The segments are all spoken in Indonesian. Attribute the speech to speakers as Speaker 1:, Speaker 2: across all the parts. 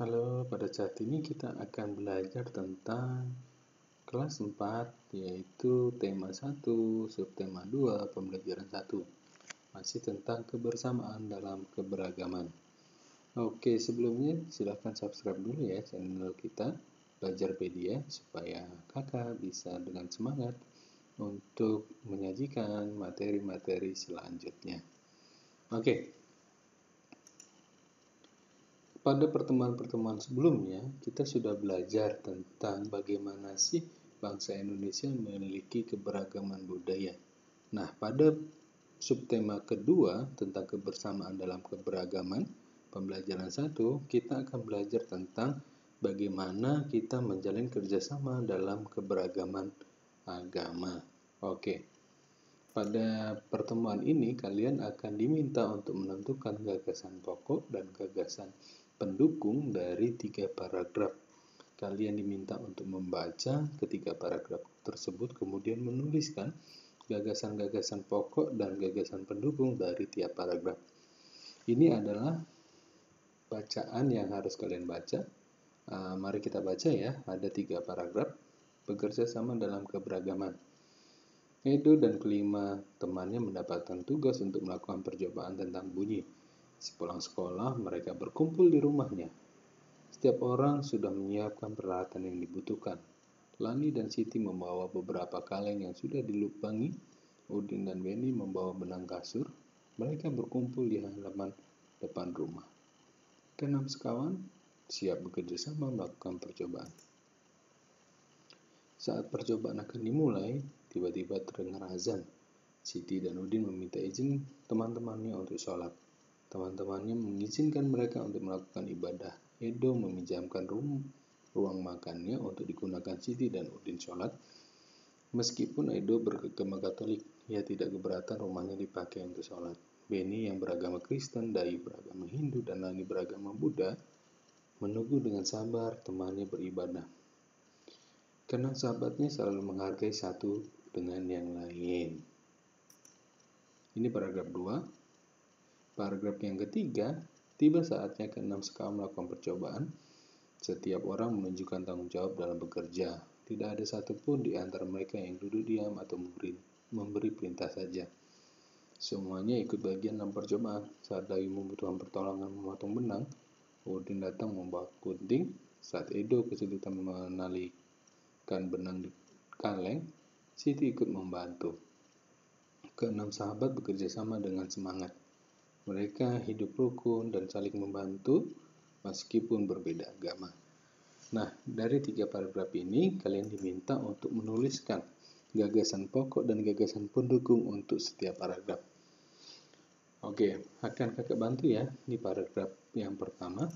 Speaker 1: Halo, pada saat ini kita akan belajar tentang kelas 4, yaitu tema 1, subtema 2, pembelajaran 1. Masih tentang kebersamaan dalam keberagaman. Oke, sebelumnya silahkan subscribe dulu ya channel kita, Belajarpedia, supaya kakak bisa dengan semangat untuk menyajikan materi-materi selanjutnya. Oke. Pada pertemuan-pertemuan sebelumnya, kita sudah belajar tentang bagaimana sih bangsa Indonesia memiliki keberagaman budaya. Nah, pada subtema kedua tentang kebersamaan dalam keberagaman, pembelajaran 1, kita akan belajar tentang bagaimana kita menjalin kerjasama dalam keberagaman agama. Oke. Pada pertemuan ini, kalian akan diminta untuk menentukan gagasan pokok dan gagasan pendukung dari 3 paragraf. Kalian diminta untuk membaca ketiga paragraf tersebut, kemudian menuliskan gagasan-gagasan pokok dan gagasan pendukung dari tiap paragraf. Ini adalah bacaan yang harus kalian baca. Mari kita baca ya, ada 3 paragraf. Bekerja sama dalam keberagaman. Edo dan kelima temannya mendapatkan tugas untuk melakukan percobaan tentang bunyi. Sepulang sekolah, mereka berkumpul di rumahnya. Setiap orang sudah menyiapkan peralatan yang dibutuhkan. Lani dan Siti membawa beberapa kaleng yang sudah dilubangi. Udin dan Beni membawa benang kasur. Mereka berkumpul di halaman depan rumah. Keenam sekawan siap bekerja sama melakukan percobaan. Saat percobaan akan dimulai, tiba-tiba terdengar azan. Siti dan Udin meminta izin teman-temannya untuk sholat. Teman-temannya mengizinkan mereka untuk melakukan ibadah. Edo meminjamkan ruang makannya untuk digunakan Siti dan Udin sholat. Meskipun Edo beragama Katolik, ia tidak keberatan rumahnya dipakai untuk sholat. Beni yang beragama Kristen, Dai beragama Hindu, dan Lani beragama Buddha menunggu dengan sabar temannya beribadah. Karena sahabatnya selalu menghargai satu dengan yang lain. Ini paragraf 2. Paragraf yang ketiga, tiba saatnya keenam sekawan melakukan percobaan. Setiap orang menunjukkan tanggung jawab dalam bekerja. Tidak ada satupun di antara mereka yang duduk diam atau memberi perintah saja. Semuanya ikut bagian dalam percobaan. Saat Dai membutuhkan pertolongan memotong benang, Udin datang membawa gunting. Saat Edo kesulitan menalikan benang di kaleng, Siti ikut membantu. Keenam sahabat bekerja sama dengan semangat. Mereka hidup rukun dan saling membantu meskipun berbeda agama. Nah, dari 3 paragraf ini, kalian diminta untuk menuliskan gagasan pokok dan gagasan pendukung untuk setiap paragraf. Oke, akan kakak bantu ya di paragraf yang pertama.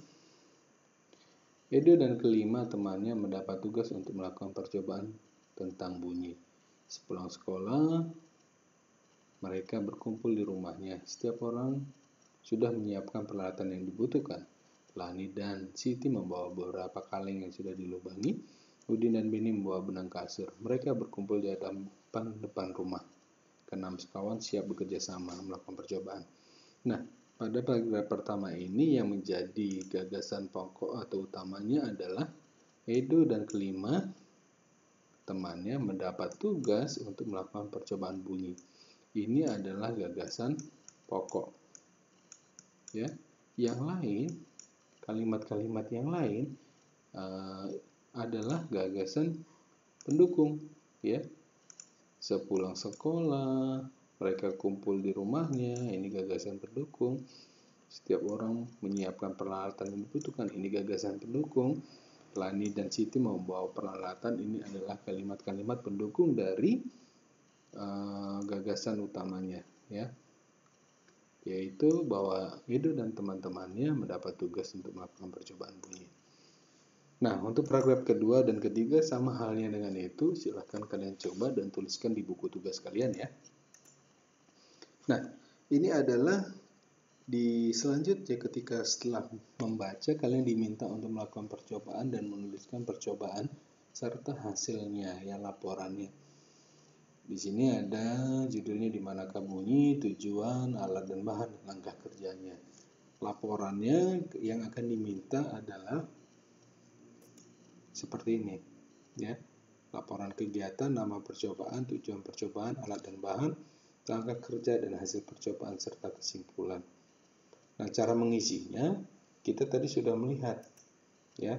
Speaker 1: Edo dan kelima temannya mendapat tugas untuk melakukan percobaan tentang bunyi. Sepulang sekolah, mereka berkumpul di rumahnya. Setiap orang sudah menyiapkan peralatan yang dibutuhkan. Lani dan Siti membawa beberapa kaleng yang sudah dilubangi. Udin dan Beni membawa benang kasur. Mereka berkumpul di depan rumah. Keenam sekawan siap bekerja sama melakukan percobaan. Nah, pada paragraf pertama ini yang menjadi gagasan pokok atau utamanya adalah Edo dan kelima temannya mendapat tugas untuk melakukan percobaan bunyi. Ini adalah gagasan pokok. Ya, yang lain, kalimat-kalimat yang lain adalah gagasan pendukung. Ya, sepulang sekolah, mereka kumpul di rumahnya, ini gagasan pendukung. Setiap orang menyiapkan peralatan yang dibutuhkan, ini gagasan pendukung. Lani dan Siti membawa peralatan, ini adalah kalimat-kalimat pendukung dari gagasan utamanya, ya, yaitu bahwa Edo dan teman-temannya mendapat tugas untuk melakukan percobaan bunyi. Nah, untuk paragraf kedua dan ketiga sama halnya dengan itu, silahkan kalian coba dan tuliskan di buku tugas kalian ya. Nah, ini adalah di selanjutnya ketika setelah membaca, kalian diminta untuk melakukan percobaan dan menuliskan percobaan serta hasilnya, ya, laporannya. Di sini ada judulnya di manakah bunyi, tujuan, alat dan bahan, langkah kerjanya. Laporannya yang akan diminta adalah seperti ini, ya. Laporan kegiatan, nama percobaan, tujuan percobaan, alat dan bahan, langkah kerja dan hasil percobaan serta kesimpulan. Nah, cara mengisinya kita tadi sudah melihat, ya.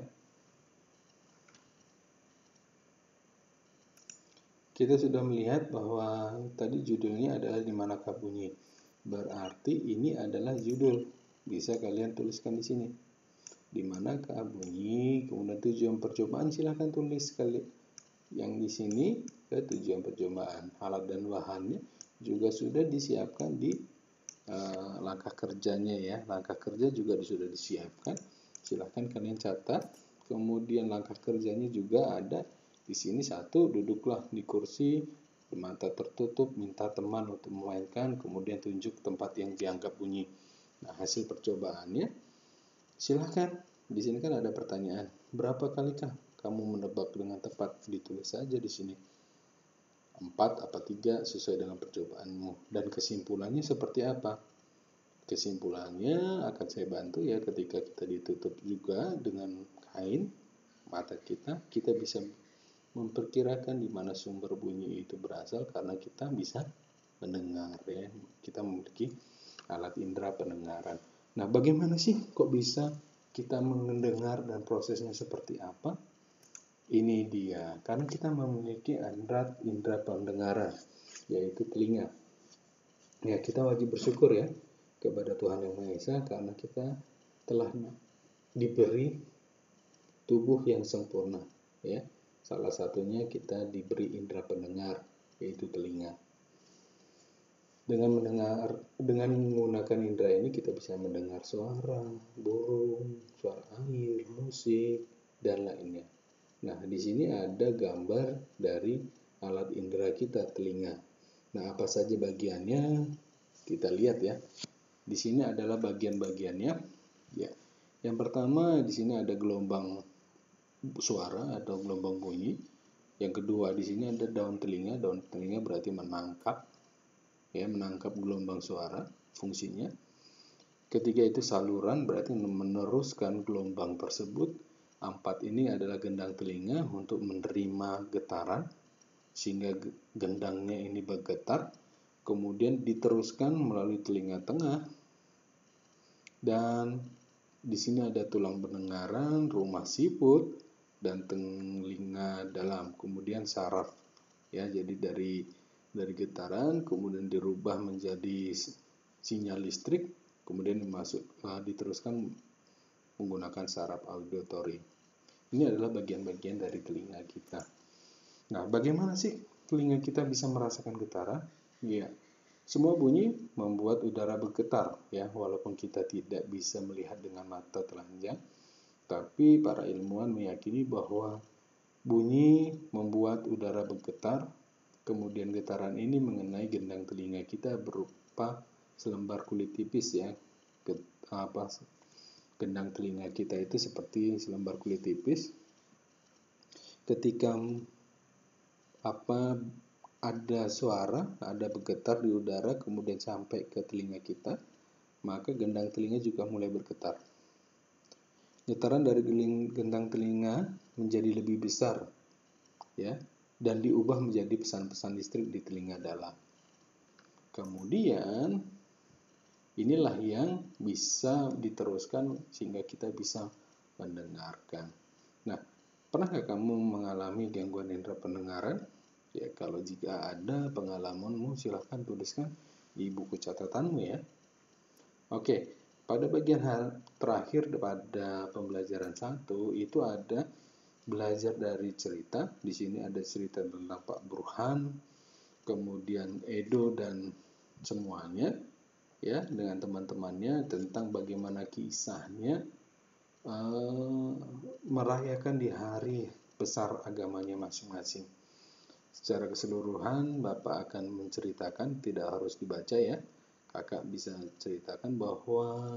Speaker 1: Kita sudah melihat bahwa tadi judulnya adalah di manakah bunyi. Berarti ini adalah judul. Bisa kalian tuliskan di sini. Di manakah bunyi, kemudian tujuan percobaan silahkan tulis sekali. Yang di sini ke tujuan percobaan. Alat dan bahannya juga sudah disiapkan di langkah kerjanya, ya. Langkah kerja juga sudah disiapkan. Silahkan kalian catat. Kemudian langkah kerjanya juga ada di sini. Satu, duduklah di kursi, mata tertutup, minta teman untuk memainkan, kemudian tunjuk tempat yang dianggap bunyi. Nah, hasil percobaannya silahkan. Di sini kan ada pertanyaan, berapa kalikah kamu menebak dengan tepat? Ditulis saja di sini. 4 apa 3 sesuai dengan percobaanmu. Dan kesimpulannya seperti apa? Kesimpulannya akan saya bantu, ya. Ketika kita ditutup juga dengan kain mata kita bisa memperkirakan di mana sumber bunyi itu berasal karena kita bisa mendengar, ya. Kita memiliki alat indera pendengaran. Nah, bagaimana sih kok bisa kita mendengar dan prosesnya seperti apa? Ini dia, karena kita memiliki indera pendengaran, yaitu telinga. Ya, kita wajib bersyukur, ya, kepada Tuhan Yang Maha Esa karena kita telah diberi tubuh yang sempurna, ya. Salah satunya kita diberi indera pendengar, yaitu telinga. Dengan menggunakan indera ini kita bisa mendengar suara burung, suara air, musik, dan lainnya. Nah, di sini ada gambar dari alat indera kita, telinga. Nah, apa saja bagiannya? Kita lihat, ya. Di sini adalah bagian-bagiannya, ya. Yang pertama di sini ada gelombang suara atau gelombang bunyi. Yang kedua di sini ada daun telinga. Daun telinga berarti menangkap, ya, menangkap gelombang suara fungsinya. Ketiga itu saluran, berarti meneruskan gelombang tersebut. 4 ini adalah gendang telinga untuk menerima getaran sehingga gendangnya ini bergetar, kemudian diteruskan melalui telinga tengah. Dan di sini ada tulang pendengaran, rumah siput, dan telinga dalam, kemudian saraf, ya. Jadi dari getaran kemudian dirubah menjadi sinyal listrik, kemudian diteruskan menggunakan saraf auditori. Ini adalah bagian-bagian dari telinga kita. Nah, bagaimana sih telinga kita bisa merasakan getaran? Ya, semua bunyi membuat udara bergetar, ya, walaupun kita tidak bisa melihat dengan mata telanjang, tapi para ilmuwan meyakini bahwa bunyi membuat udara bergetar, kemudian getaran ini mengenai gendang telinga kita berupa selembar kulit tipis, ya. Gendang telinga kita itu seperti selembar kulit tipis. Ketika ada suara, ada bergetar di udara, kemudian sampai ke telinga kita, maka gendang telinga juga mulai bergetar. Getaran dari gendang telinga menjadi lebih besar, ya, dan diubah menjadi pesan-pesan listrik di telinga dalam. Kemudian inilah yang bisa diteruskan sehingga kita bisa mendengarkan. Nah, pernahkah kamu mengalami gangguan indera pendengaran? Ya, kalau jika ada pengalamanmu, silahkan tuliskan di buku catatanmu, ya. Oke, pada bagian terakhir pada pembelajaran 1 itu ada belajar dari cerita. Di sini ada cerita tentang Pak Burhan, kemudian Edo dan semuanya, ya, dengan teman-temannya tentang bagaimana kisahnya merayakan di hari besar agamanya masing-masing. Secara keseluruhan Bapak akan menceritakan, tidak harus dibaca, ya. Kakak bisa ceritakan bahwa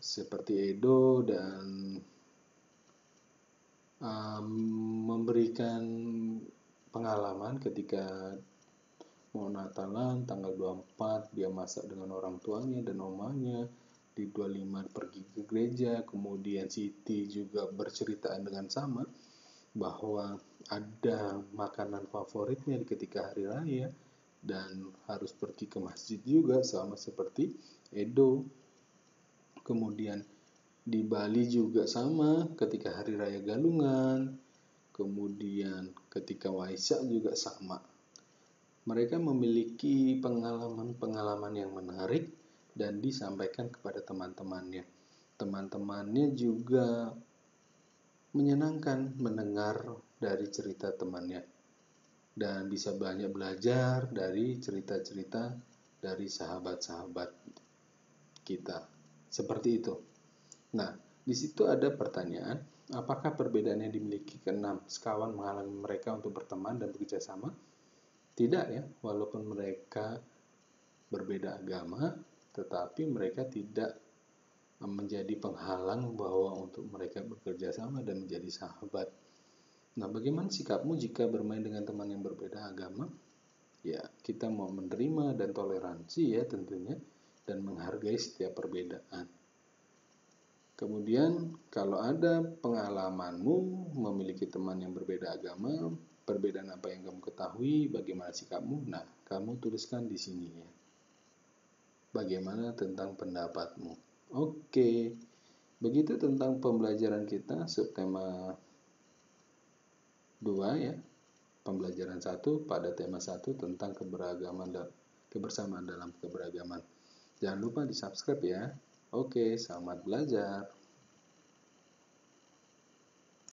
Speaker 1: seperti Edo dan memberikan pengalaman ketika mau Natalan tanggal 24 dia masak dengan orang tuanya dan omanya, di 25 pergi ke gereja, kemudian Siti juga berceritaan dengan sama. bahwa ada makanan favoritnya ketika hari raya dan harus pergi ke masjid juga, sama seperti Edo. Kemudian di Bali juga sama ketika hari raya Galungan, kemudian ketika Waisak juga sama. Mereka memiliki pengalaman-pengalaman yang menarik dan disampaikan kepada teman-temannya. Teman-temannya juga menyenangkan mendengar dari cerita temannya dan bisa banyak belajar dari cerita-cerita dari sahabat-sahabat kita. Seperti itu. Nah, di situ ada pertanyaan, apakah perbedaan yang dimiliki keenam sekawan menghalangi mereka untuk berteman dan bekerja sama? Tidak ya, walaupun mereka berbeda agama, tetapi mereka tidak menjadi penghalang bahwa untuk mereka bekerja sama dan menjadi sahabat. Nah, bagaimana sikapmu jika bermain dengan teman yang berbeda agama? Ya, kita mau menerima dan toleransi ya tentunya, dan menghargai setiap perbedaan. Kemudian, kalau ada pengalamanmu memiliki teman yang berbeda agama, perbedaan apa yang kamu ketahui, bagaimana sikapmu? Nah, kamu tuliskan di sini ya. Bagaimana tentang pendapatmu? Oke, begitu tentang pembelajaran kita subtema 2 ya. Pembelajaran 1 pada tema 1 tentang kebersamaan dalam keberagaman. Jangan lupa di-subscribe ya. Oke, selamat belajar.